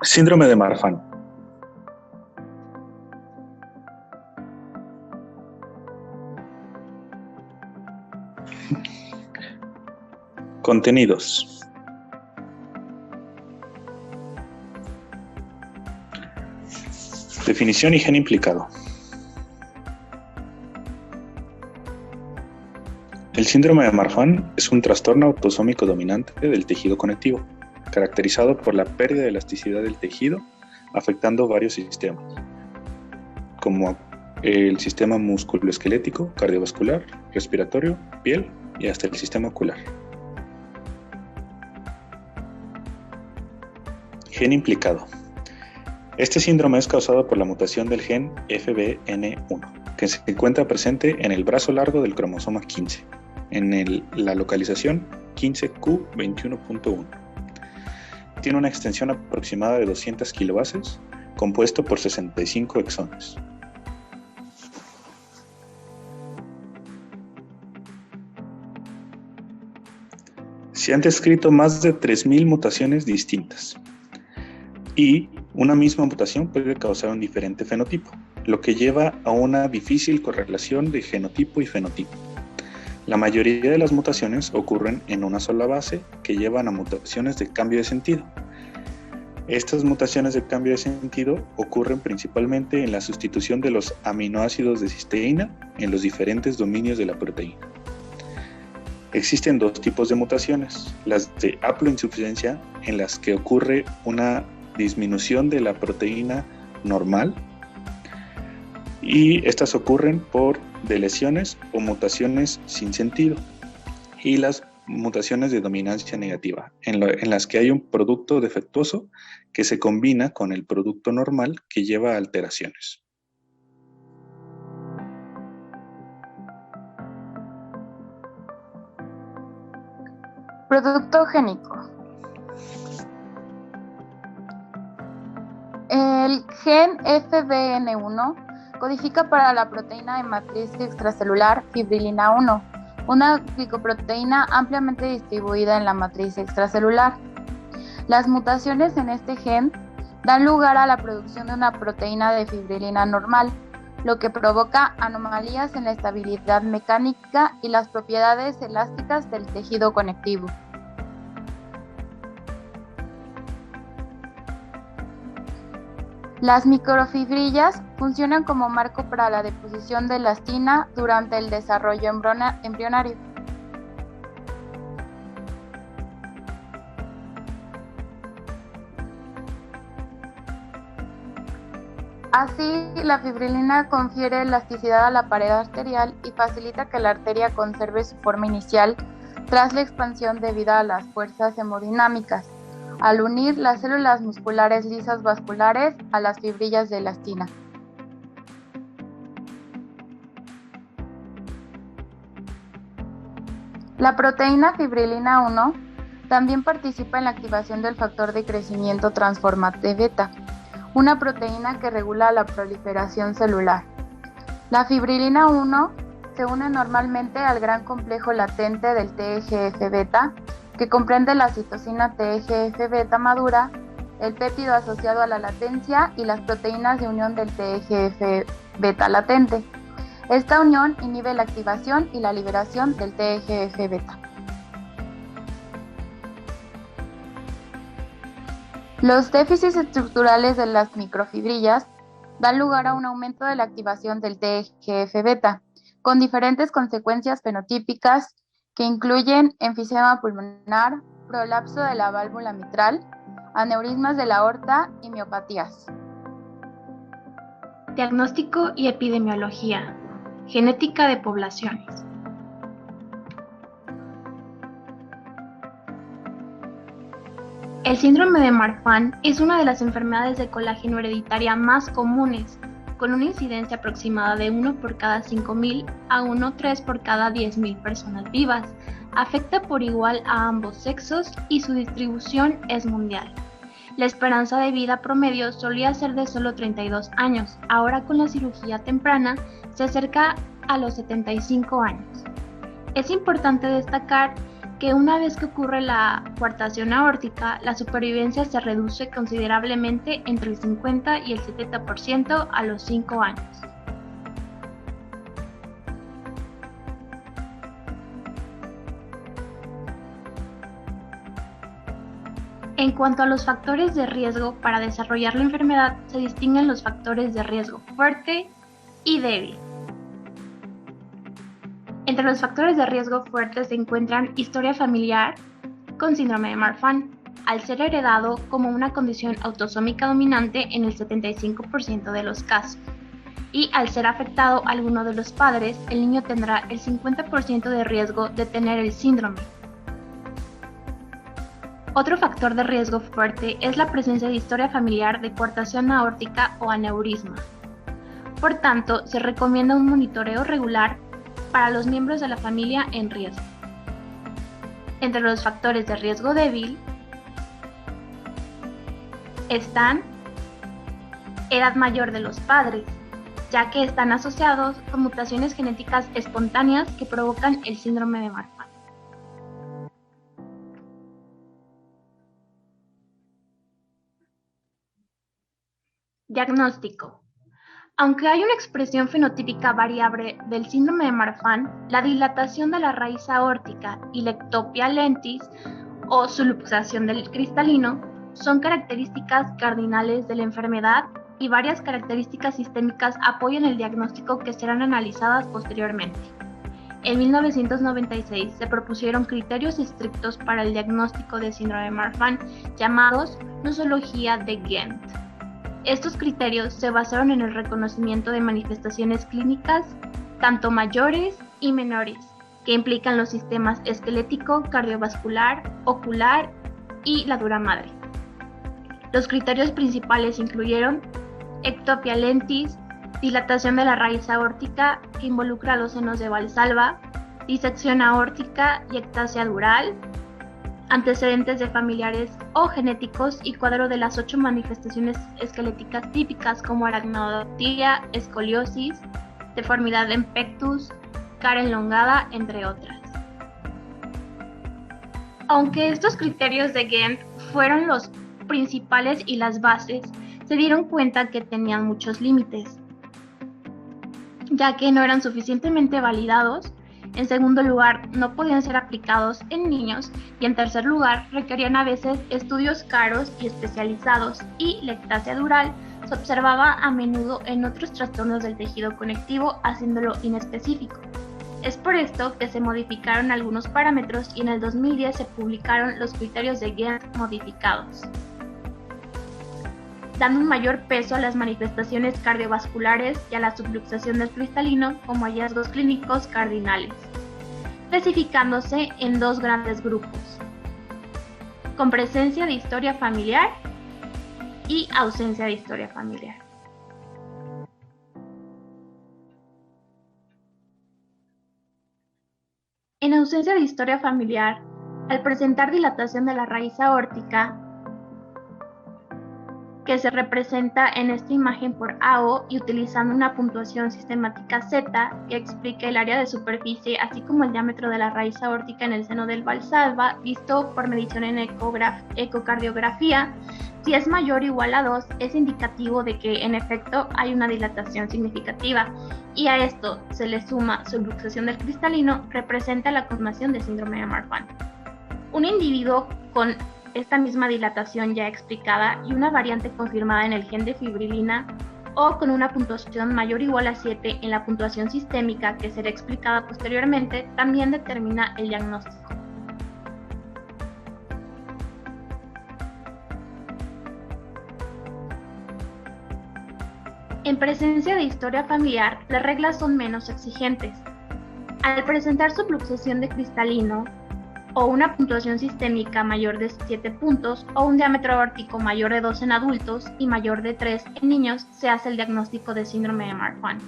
Síndrome de Marfan. Contenidos. Definición y gen implicado. El síndrome de Marfan es un trastorno autosómico dominante del tejido conectivo, caracterizado por la pérdida de elasticidad del tejido, afectando varios sistemas, como el sistema musculoesquelético, cardiovascular, respiratorio, piel y hasta el sistema ocular. Gen implicado. Este síndrome es causado por la mutación del gen FBN1, que se encuentra presente en el brazo largo del cromosoma 15, en la localización 15q21.1. Tiene una extensión aproximada de 200 kilobases, compuesto por 65 exones. Se han descrito más de 3.000 mutaciones distintas. Y una misma mutación puede causar un diferente fenotipo, lo que lleva a una difícil correlación de genotipo y fenotipo. La mayoría de las mutaciones ocurren en una sola base que llevan a mutaciones de cambio de sentido. Estas mutaciones de cambio de sentido ocurren principalmente en la sustitución de los aminoácidos de cisteína en los diferentes dominios de la proteína. Existen dos tipos de mutaciones, las de haploinsuficiencia, en las que ocurre una disminución de la proteína normal, y estas ocurren por deleciones o mutaciones sin sentido, y las mutaciones de dominancia negativa, en las que hay un producto defectuoso que se combina con el producto normal que lleva a alteraciones. Producto génico. El gen FBN1 codifica para la proteína de matriz extracelular fibrilina 1, una glicoproteína ampliamente distribuida en la matriz extracelular. Las mutaciones en este gen dan lugar a la producción de una proteína de fibrilina normal, lo que provoca anomalías en la estabilidad mecánica y las propiedades elásticas del tejido conectivo. Las microfibrillas funcionan como marco para la deposición de elastina durante el desarrollo embrionario. Así, la fibrilina confiere elasticidad a la pared arterial y facilita que la arteria conserve su forma inicial tras la expansión debido a las fuerzas hemodinámicas, al unir las células musculares lisas vasculares a las fibrillas de elastina. La proteína fibrilina 1 también participa en la activación del factor de crecimiento transformante beta, una proteína que regula la proliferación celular. La fibrilina 1 se une normalmente al gran complejo latente del TGF-beta, que comprende la citosina TGF-beta madura, el péptido asociado a la latencia y las proteínas de unión del TGF-beta latente. Esta unión inhibe la activación y la liberación del TGF-beta. Los déficits estructurales de las microfibrillas dan lugar a un aumento de la activación del TGF-beta, con diferentes consecuencias fenotípicas que incluyen enfisema pulmonar, prolapso de la válvula mitral, aneurismas de la aorta y miopatías. Diagnóstico y epidemiología. Genética de poblaciones. El síndrome de Marfan es una de las enfermedades de colágeno hereditaria más comunes, con una incidencia aproximada de 1 por cada 5.000 a 1,3 por cada 10.000 personas vivas. Afecta por igual a ambos sexos y su distribución es mundial. La esperanza de vida promedio solía ser de solo 32 años, ahora con la cirugía temprana se acerca a los 75 años. Es importante destacar que una vez que ocurre la coartación aórtica, la supervivencia se reduce considerablemente entre el 50 y el 70% a los 5 años. En cuanto a los factores de riesgo para desarrollar la enfermedad, se distinguen los factores de riesgo fuerte y débil. Entre los factores de riesgo fuertes se encuentran historia familiar con síndrome de Marfan, al ser heredado como una condición autosómica dominante en el 75% de los casos, y al ser afectado alguno de los padres, el niño tendrá el 50% de riesgo de tener el síndrome. Otro factor de riesgo fuerte es la presencia de historia familiar de coartación aórtica o aneurisma. Por tanto, se recomienda un monitoreo regular para los miembros de la familia en riesgo. Entre los factores de riesgo débil están edad mayor de los padres, ya que están asociados con mutaciones genéticas espontáneas que provocan el síndrome de Marfan. Diagnóstico. Aunque hay una expresión fenotípica variable del síndrome de Marfan, la dilatación de la raíz aórtica y la ectopia lentis o subluxación del cristalino son características cardinales de la enfermedad y varias características sistémicas apoyan el diagnóstico que serán analizadas posteriormente. En 1996 se propusieron criterios estrictos para el diagnóstico de síndrome de Marfan llamados nosología de Ghent. Estos criterios se basaron en el reconocimiento de manifestaciones clínicas, tanto mayores y menores, que implican los sistemas esquelético, cardiovascular, ocular y la dura madre. Los criterios principales incluyeron ectopia lentis, dilatación de la raíz aórtica que involucra los senos de Valsalva, disección aórtica y ectasia dural, antecedentes de familiares o genéticos y cuadro de las 8 manifestaciones esqueléticas típicas como aracnodactilia, escoliosis, deformidad en pectus, cara elongada, entre otras. Aunque estos criterios de Ghent fueron los principales y las bases, se dieron cuenta que tenían muchos límites, ya que no eran suficientemente validados. En segundo lugar, no podían ser aplicados en niños y en tercer lugar, requerían a veces estudios caros y especializados y la ectasia dural se observaba a menudo en otros trastornos del tejido conectivo, haciéndolo inespecífico. Es por esto que se modificaron algunos parámetros y en el 2010 se publicaron los criterios de Ghent modificados, dando un mayor peso a las manifestaciones cardiovasculares y a la subluxación del cristalino como hallazgos clínicos cardinales, clasificándose en 2 grandes grupos, con presencia de historia familiar y ausencia de historia familiar. En ausencia de historia familiar, al presentar dilatación de la raíz aórtica, que se representa en esta imagen por AO y utilizando una puntuación sistemática Z que explica el área de superficie así como el diámetro de la raíz aórtica en el seno del Valsalva visto por medición en ecocardiografía. Si es mayor o igual a 2 es indicativo de que en efecto hay una dilatación significativa y a esto se le suma subluxación del cristalino, representa la conformación de síndrome de Marfan. Un individuo con esta misma dilatación ya explicada y una variante confirmada en el gen de fibrilina o con una puntuación mayor o igual a 7 en la puntuación sistémica que será explicada posteriormente, también determina el diagnóstico. En presencia de historia familiar, las reglas son menos exigentes. Al presentar subluxación de cristalino, o una puntuación sistémica mayor de 7 puntos o un diámetro aórtico mayor de 2 en adultos y mayor de 3 en niños, se hace el diagnóstico de síndrome de Marfan.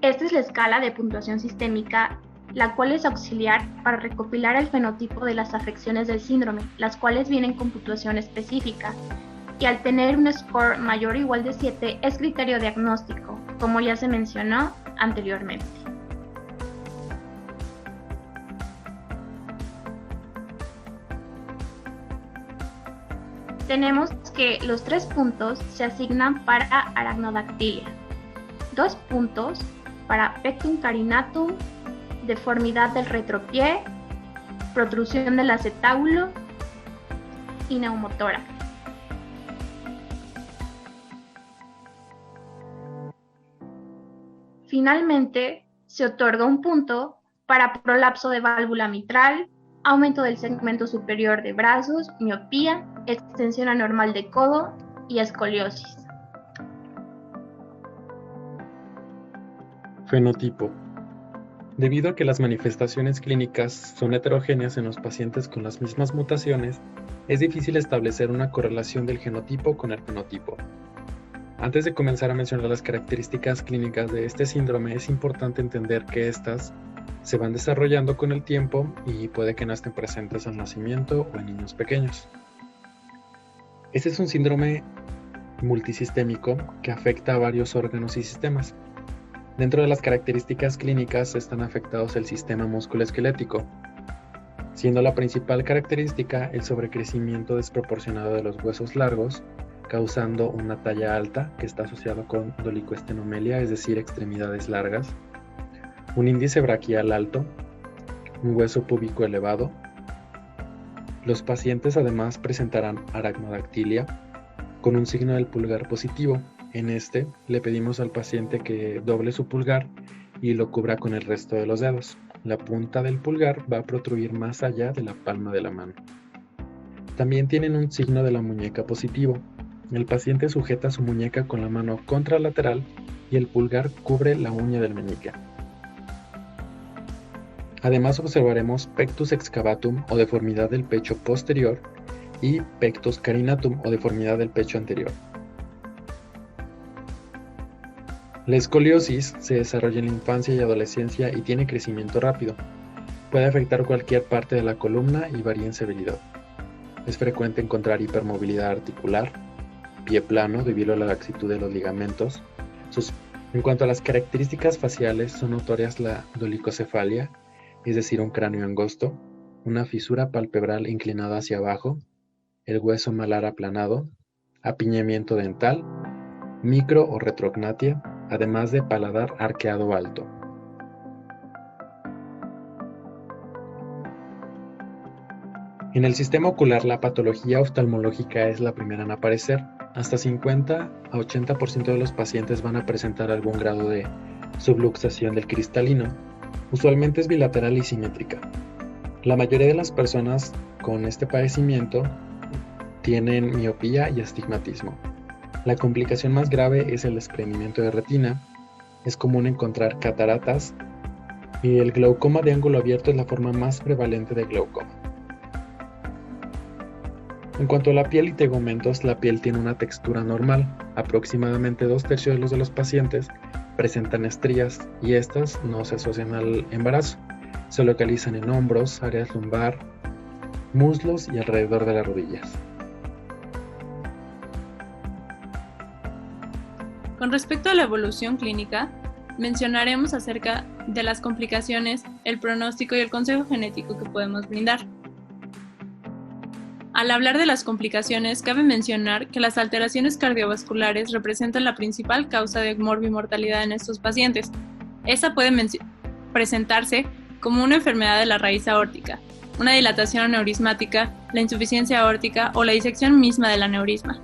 Esta es la escala de puntuación sistémica, la cual es auxiliar para recopilar el fenotipo de las afecciones del síndrome, las cuales vienen con puntuación específica, y al tener un score mayor o igual de 7 es criterio diagnóstico. como ya se mencionó anteriormente. Tenemos que los 3 puntos se asignan para Arachnodactylia, 2 puntos para Pectum carinatum, deformidad del retropié, protrusión del acetábulo y neumotórax. Finalmente, se otorga un punto para prolapso de válvula mitral, aumento del segmento superior de brazos, miopía, extensión anormal de codo y escoliosis. Fenotipo. Debido a que las manifestaciones clínicas son heterogéneas en los pacientes con las mismas mutaciones, es difícil establecer una correlación del genotipo con el fenotipo. Antes de comenzar a mencionar las características clínicas de este síndrome, es importante entender que estas se van desarrollando con el tiempo y puede que no estén presentes al nacimiento o en niños pequeños. Este es un síndrome multisistémico que afecta a varios órganos y sistemas. Dentro de las características clínicas están afectados el sistema musculoesquelético, siendo la principal característica el sobrecrecimiento desproporcionado de los huesos largos, causando una talla alta que está asociado con dolicoestenomelia, es decir, extremidades largas, un índice braquial alto, un hueso púbico elevado. Los pacientes además presentarán arachnodactilia con un signo del pulgar positivo. En este, le pedimos al paciente que doble su pulgar y lo cubra con el resto de los dedos. La punta del pulgar va a protruir más allá de la palma de la mano. También tienen un signo de la muñeca positivo. El paciente sujeta su muñeca con la mano contralateral y el pulgar cubre la uña del meñique. Además observaremos pectus excavatum o deformidad del pecho posterior y pectus carinatum o deformidad del pecho anterior. La escoliosis se desarrolla en la infancia y adolescencia y tiene crecimiento rápido. Puede afectar cualquier parte de la columna y varía en severidad. Es frecuente encontrar hipermovilidad articular, pie plano debido a la laxitud de los ligamentos. En cuanto a las características faciales, son notorias la dolicocefalia, es decir, un cráneo angosto, una fisura palpebral inclinada hacia abajo, el hueso malar aplanado, apiñamiento dental, micro o retrognatia, además de paladar arqueado alto. En el sistema ocular, la patología oftalmológica es la primera en aparecer. Hasta 50 a 80% de los pacientes van a presentar algún grado de subluxación del cristalino. Usualmente es bilateral y simétrica. La mayoría de las personas con este padecimiento tienen miopía y astigmatismo. La complicación más grave es el desprendimiento de retina. Es común encontrar cataratas y el glaucoma de ángulo abierto es la forma más prevalente de glaucoma. En cuanto a la piel y tegumentos, la piel tiene una textura normal. Aproximadamente 2/3 de los pacientes presentan estrías y estas no se asocian al embarazo. Se localizan en hombros, áreas lumbar, muslos y alrededor de las rodillas. Con respecto a la evolución clínica, mencionaremos acerca de las complicaciones, el pronóstico y el consejo genético que podemos brindar. Al hablar de las complicaciones, cabe mencionar que las alteraciones cardiovasculares representan la principal causa de morbimortalidad en estos pacientes. Esta puede presentarse como una enfermedad de la raíz aórtica, una dilatación aneurismática, la insuficiencia aórtica o la disección misma del aneurisma.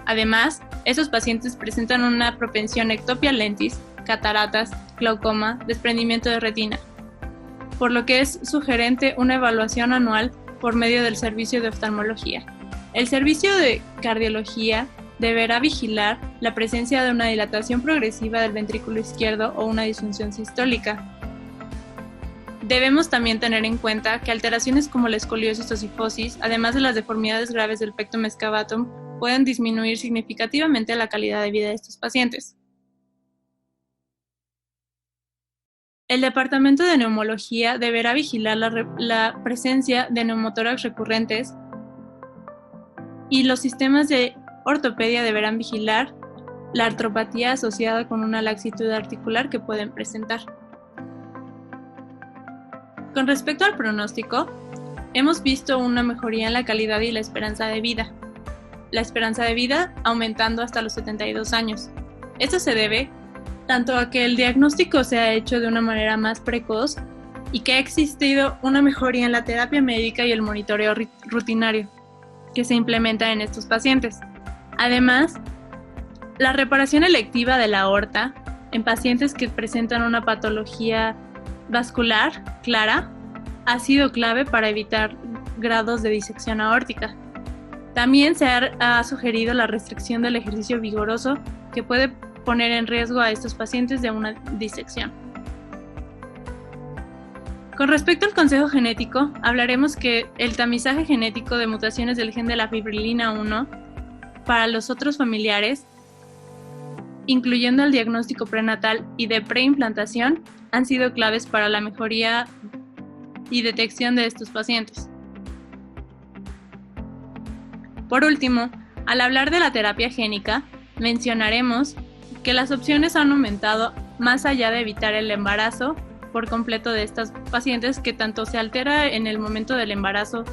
Además, estos pacientes presentan una propensión a ectopia lentis, cataratas, glaucoma, desprendimiento de retina, por lo que es sugerente una evaluación anual por medio del servicio de oftalmología. El servicio de cardiología deberá vigilar la presencia de una dilatación progresiva del ventrículo izquierdo o una disfunción sistólica. Debemos también tener en cuenta que alteraciones como la escoliosis o cifosis, además de las deformidades graves del pectum excavatum, pueden disminuir significativamente la calidad de vida de estos pacientes. El departamento de neumología deberá vigilar la presencia de neumotórax recurrentes y los sistemas de ortopedia deberán vigilar la artropatía asociada con una laxitud articular que pueden presentar. Con respecto al pronóstico, hemos visto una mejoría en la calidad y la esperanza de vida. La esperanza de vida aumentando hasta los 72 años. Esto se debe tanto a que el diagnóstico se ha hecho de una manera más precoz y que ha existido una mejoría en la terapia médica y el monitoreo rutinario que se implementa en estos pacientes. Además, la reparación electiva de la aorta en pacientes que presentan una patología vascular clara ha sido clave para evitar grados de disección aórtica. También se ha sugerido la restricción del ejercicio vigoroso que puede poner en riesgo a estos pacientes de una disección. Con respecto al consejo genético, hablaremos que el tamizaje genético de mutaciones del gen de la fibrilina 1 para los otros familiares, incluyendo el diagnóstico prenatal y de preimplantación, han sido claves para la mejoría y detección de estos pacientes. Por último, al hablar de la terapia génica, mencionaremos que las opciones han aumentado más allá de evitar el embarazo por completo de estas pacientes, que tanto se altera en el momento del embarazo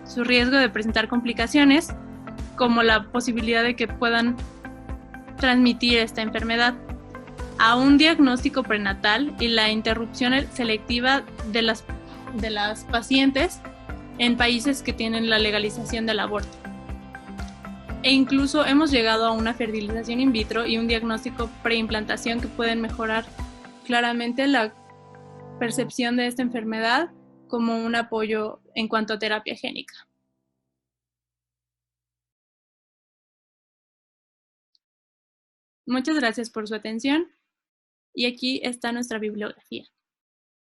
su riesgo de presentar complicaciones, como la posibilidad de que puedan transmitir esta enfermedad, a un diagnóstico prenatal y la interrupción selectiva de las pacientes en países que tienen la legalización del aborto. E incluso hemos llegado a una fertilización in vitro y un diagnóstico preimplantación que pueden mejorar claramente la percepción de esta enfermedad como un apoyo en cuanto a terapia génica. Muchas gracias por su atención y aquí está nuestra bibliografía.